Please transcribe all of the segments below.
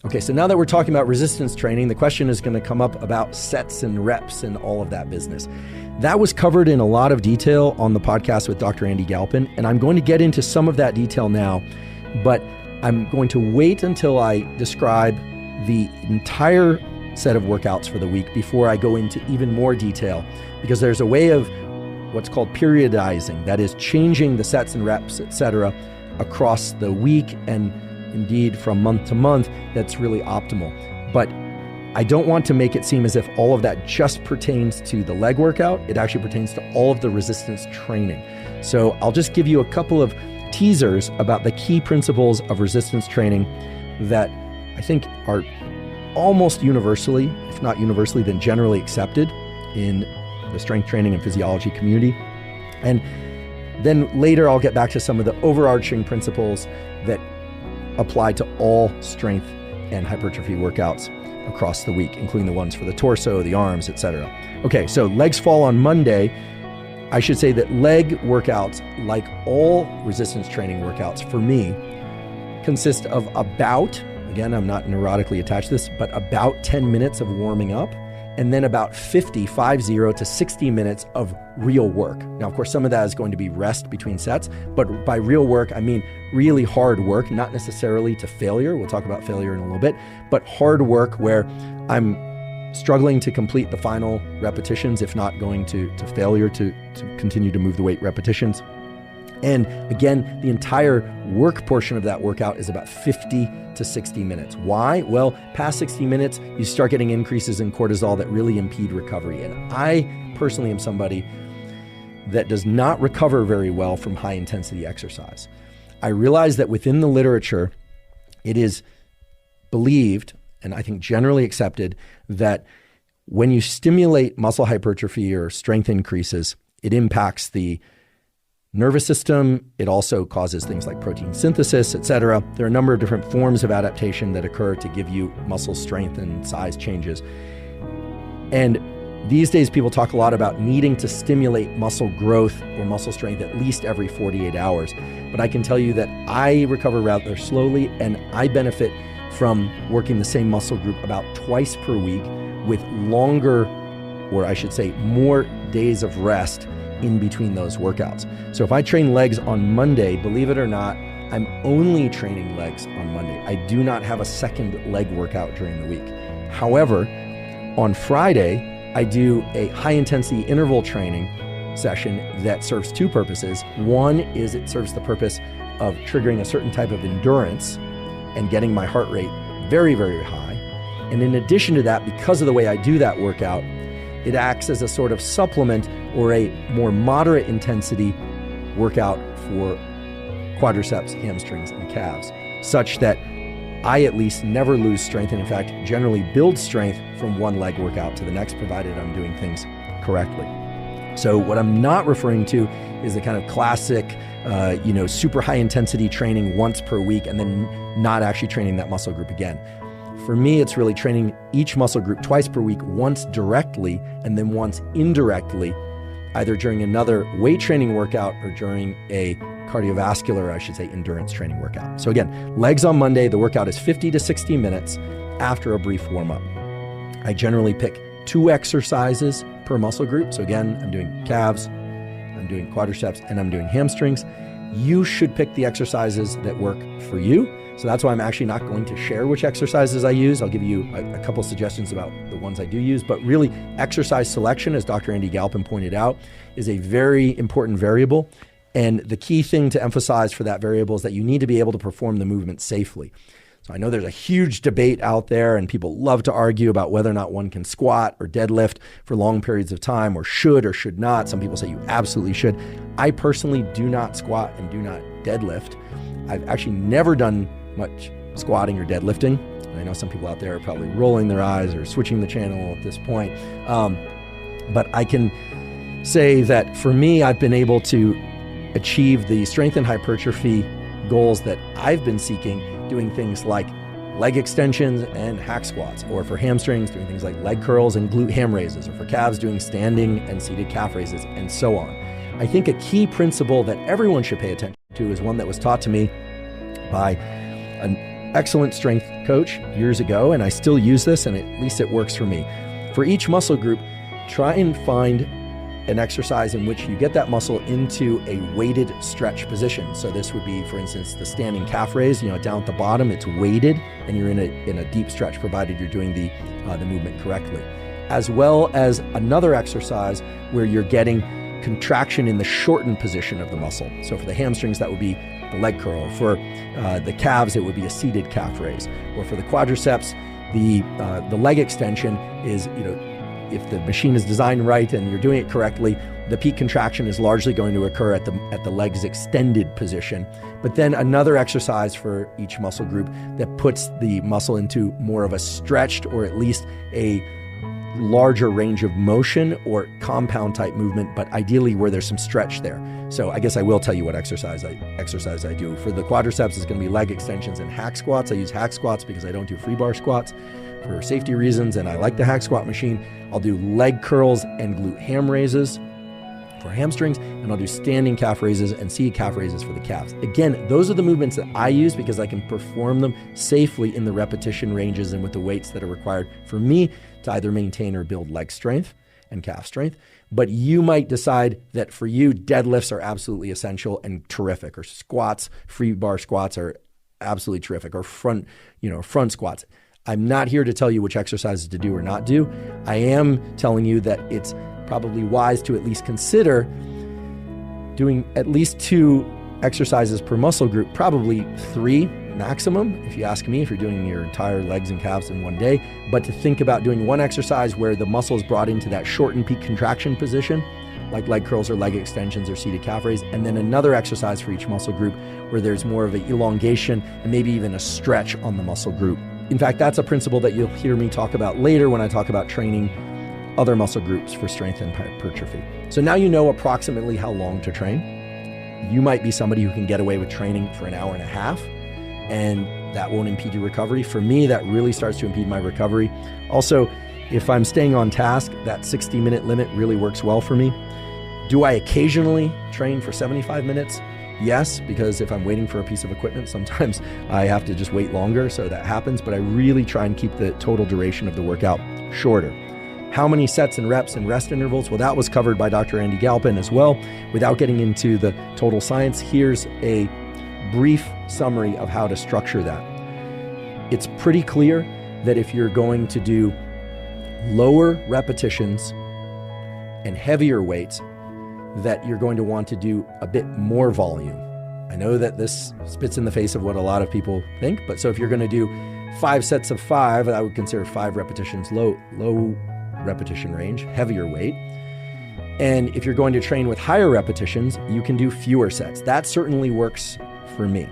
Okay, so now that we're talking about resistance training, the question is going to come up about sets and reps and all of that business. That was covered in a lot of detail on the podcast with Dr. Andy Galpin, and I'm going to get into some of that detail now, but I'm going to wait until I describe the entire set of workouts for the week before I go into even more detail, because there's a way of what's called periodizing, that is changing the sets and reps, etc., across the week and indeed from month to month, that's really optimal. But I don't want to make it seem as if all of that just pertains to the leg workout. It actually pertains to all of the resistance training. So I'll just give you a couple of teasers about the key principles of resistance training that I think are almost universally, if not universally, then generally accepted in the strength training and physiology community. And then later I'll get back to some of the overarching principles that apply to all strength and hypertrophy workouts across the week, including the ones for the torso, the arms, etc. Okay, so legs fall on Monday. I should say that leg workouts, like all resistance training workouts for me, consist of about, again, I'm not neurotically attached to this, but about 10 minutes of warming up, and then about 50 to 60 minutes of real work. Now, of course, some of that is going to be rest between sets, but by real work, I mean really hard work, not necessarily to failure. We'll talk about failure in a little bit, but hard work where I'm struggling to complete the final repetitions, if not going to failure to continue to move the weight repetitions. And again, the entire work portion of that workout is about 50 to 60 minutes. Why? Well, past 60 minutes, you start getting increases in cortisol that really impede recovery. And I personally am somebody that does not recover very well from high intensity exercise. I realize that within the literature, it is believed, and I think generally accepted, that when you stimulate muscle hypertrophy or strength increases, it impacts the nervous system. It also causes things like protein synthesis, etc. There are a number of different forms of adaptation that occur to give you muscle strength and size changes. And these days, people talk a lot about needing to stimulate muscle growth or muscle strength at least every 48 hours. But I can tell you that I recover rather slowly, and I benefit from working the same muscle group about twice per week with longer, or I should say more days of rest in between those workouts. So if I train legs on Monday, believe it or not, I'm only training legs on Monday. I do not have a second leg workout during the week. However, on Friday, I do a high intensity interval training session that serves two purposes. One is it serves the purpose of triggering a certain type of endurance and getting my heart rate very, very high. And in addition to that, because of the way I do that workout, it acts as a sort of supplement or a more moderate intensity workout for quadriceps, hamstrings, and calves, such that I at least never lose strength, and in fact, generally build strength from one leg workout to the next, provided I'm doing things correctly. So what I'm not referring to is the kind of classic, super high intensity training once per week and then not actually training that muscle group again. For me, it's really training each muscle group twice per week, once directly and then once indirectly, either during another weight training workout or during a cardiovascular, I should say, endurance training workout. So again, legs on Monday, the workout is 50 to 60 minutes after a brief warm-up. I generally pick 2 exercises per muscle group. So again, I'm doing calves, I'm doing quadriceps, and I'm doing hamstrings. You should pick the exercises that work for you. So that's why I'm actually not going to share which exercises I use. I'll give you a couple suggestions about the ones I do use, but really exercise selection, as Dr. Andy Galpin pointed out, is a very important variable. And the key thing to emphasize for that variable is that you need to be able to perform the movement safely. So I know there's a huge debate out there and people love to argue about whether or not one can squat or deadlift for long periods of time or should not. Some people say you absolutely should. I personally do not squat and do not deadlift. I've actually never done much squatting or deadlifting. And I know some people out there are probably rolling their eyes or switching the channel at this point. But I can say that for me, I've been able to achieve the strength and hypertrophy goals that I've been seeking, doing things like leg extensions and hack squats, or for hamstrings, doing things like leg curls and glute ham raises, or for calves, doing standing and seated calf raises, and so on. I think a key principle that everyone should pay attention to is one that was taught to me by excellent strength coach years ago, and I still use this, and at least it works for me. For each muscle group, try and find an exercise in which you get that muscle into a weighted stretch position. So this would be, for instance, the standing calf raise. Down at the bottom, it's weighted, and you're in a deep stretch, provided you're doing the movement correctly. As well as another exercise where you're getting contraction in the shortened position of the muscle. So for the hamstrings, that would be the leg curl. For the calves, it would be a seated calf raise. Or for the quadriceps, the leg extension is, if the machine is designed right and you're doing it correctly, the peak contraction is largely going to occur at the leg's extended position. But then another exercise for each muscle group that puts the muscle into more of a stretched, or at least a larger range of motion or compound type movement, but ideally where there's some stretch there. So I guess I will tell you what exercise I do. For the quadriceps, it's going to be leg extensions and hack squats. I use hack squats because I don't do free bar squats for safety reasons, and I like the hack squat machine. I'll do leg curls and glute ham raises for hamstrings, and I'll do standing calf raises and seated calf raises for the calves. Again, those are the movements that I use because I can perform them safely in the repetition ranges and with the weights that are required for me to either maintain or build leg strength and calf strength. But you might decide that for you, deadlifts are absolutely essential and terrific, or squats, free bar squats are absolutely terrific, or front squats. I'm not here to tell you which exercises to do or not do. I am telling you that it's probably wise to at least consider doing at least 2 exercises per muscle group, probably 3 maximum, if you ask me, if you're doing your entire legs and calves in one day. But to think about doing one exercise where the muscle is brought into that shortened peak contraction position, like leg curls or leg extensions or seated calf raise, and then another exercise for each muscle group where there's more of an elongation and maybe even a stretch on the muscle group. In fact, that's a principle that you'll hear me talk about later when I talk about training other muscle groups for strength and hypertrophy. So now you know approximately how long to train. You might be somebody who can get away with training for an hour and a half, and that won't impede your recovery. For me, that really starts to impede my recovery. Also, if I'm staying on task, that 60-minute limit really works well for me. Do I occasionally train for 75 minutes? Yes, because if I'm waiting for a piece of equipment, sometimes I have to just wait longer, so that happens, but I really try and keep the total duration of the workout shorter. How many sets and reps and rest intervals? Well, that was covered by Dr. Andy Galpin as well. Without getting into the total science, here's a brief summary of how to structure that. It's pretty clear that if you're going to do lower repetitions and heavier weights, that you're going to want to do a bit more volume. I know that this spits in the face of what a lot of people think, but so if you're going to do 5 sets of 5, I would consider 5 repetitions low repetition range, heavier weight. And if you're going to train with higher repetitions, you can do fewer sets. That certainly works for me.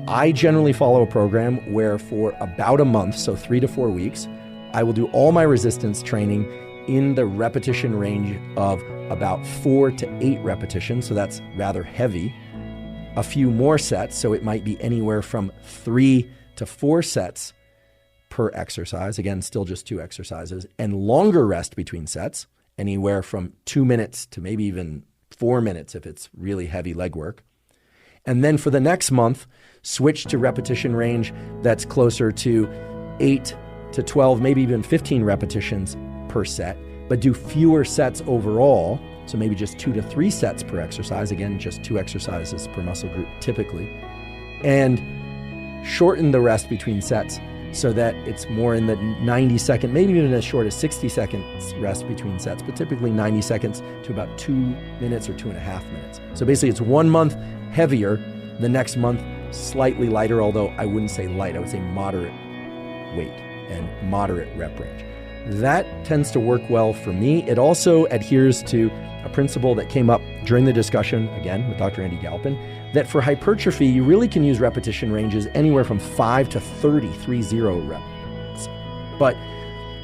I generally follow a program where for about a month, so 3 to 4 weeks, I will do all my resistance training in the repetition range of about 4 to 8 repetitions, so that's rather heavy. A few more sets, so it might be anywhere from 3 to 4 sets per exercise, again, still just 2 exercises, and longer rest between sets, anywhere from 2 minutes to maybe even 4 minutes if it's really heavy leg work. And then for the next month, switch to repetition range that's closer to 8 to 12, maybe even 15 repetitions per set, but do fewer sets overall. So maybe just 2 to 3 sets per exercise. Again, just 2 exercises per muscle group typically. And shorten the rest between sets so that it's more in the 90-second, maybe even as short as 60 seconds rest between sets, but typically 90 seconds to about 2 minutes or 2.5 minutes. So basically it's 1 month heavier, the next month slightly lighter, although I wouldn't say light, I would say moderate weight and moderate rep range. That tends to work well for me. It also adheres to a principle that came up during the discussion, again, with Dr. Andy Galpin, that for hypertrophy, you really can use repetition ranges anywhere from 5 to 30 reps. But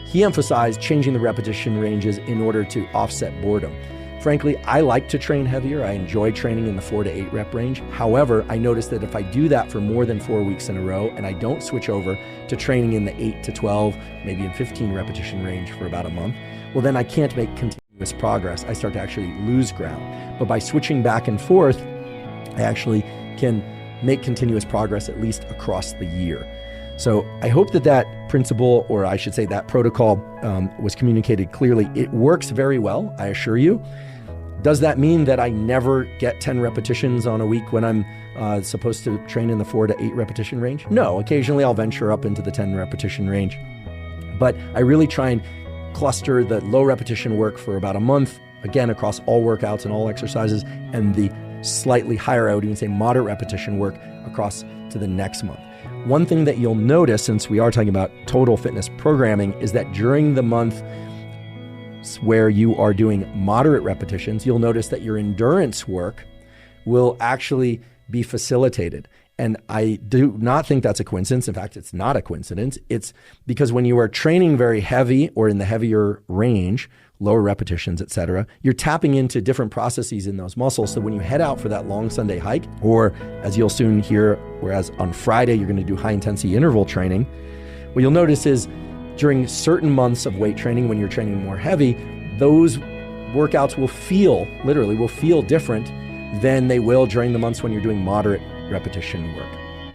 he emphasized changing the repetition ranges in order to offset boredom. Frankly, I like to train heavier. I enjoy training in the 4 to 8 rep range. However, I noticed that if I do that for more than 4 weeks in a row and I don't switch over to training in the 8 to 12, maybe in 15 repetition range for about a month, well, then I can't make continuous progress. I start to actually lose ground. But by switching back and forth, I actually can make continuous progress at least across the year. So I hope that principle, or I should say that protocol, was communicated clearly. It works very well, I assure you. Does that mean that I never get 10 repetitions on a week when I'm supposed to train in the 4 to 8 repetition range? No, occasionally I'll venture up into the 10 repetition range. But I really try and cluster the low repetition work for about a month, again, across all workouts and all exercises, and the slightly higher, I would even say moderate repetition work across to the next month. One thing that you'll notice, since we are talking about total fitness programming, is that during the month where you are doing moderate repetitions, you'll notice that your endurance work will actually be facilitated. And I do not think that's a coincidence. In fact, it's not a coincidence. It's because when you are training very heavy or in the heavier range, lower repetitions, et cetera, you're tapping into different processes in those muscles. So when you head out for that long Sunday hike, or as you'll soon hear, whereas on Friday you're going to do high intensity interval training, what you'll notice is during certain months of weight training, when you're training more heavy, those workouts will feel different than they will during the months when you're doing moderate repetition work.